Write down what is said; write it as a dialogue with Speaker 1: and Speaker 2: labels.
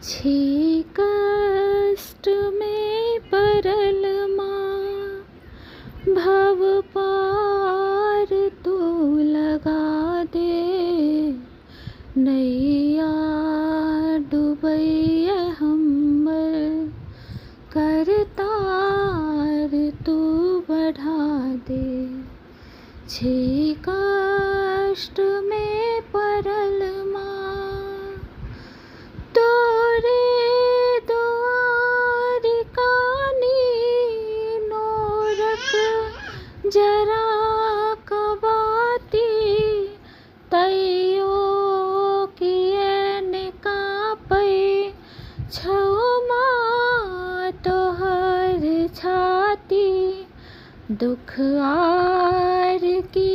Speaker 1: छे कष्ट में परल माँ, भव पार तू लगा दे। नैया डूबैया हमर, करतार तू बढ़ा दे। छे कष्ट में परल माँ, तोरे दुआर कानी नोरक जरा कबाती। तैयो कियन कापै क्षमा तोहर छाती। दुख आर की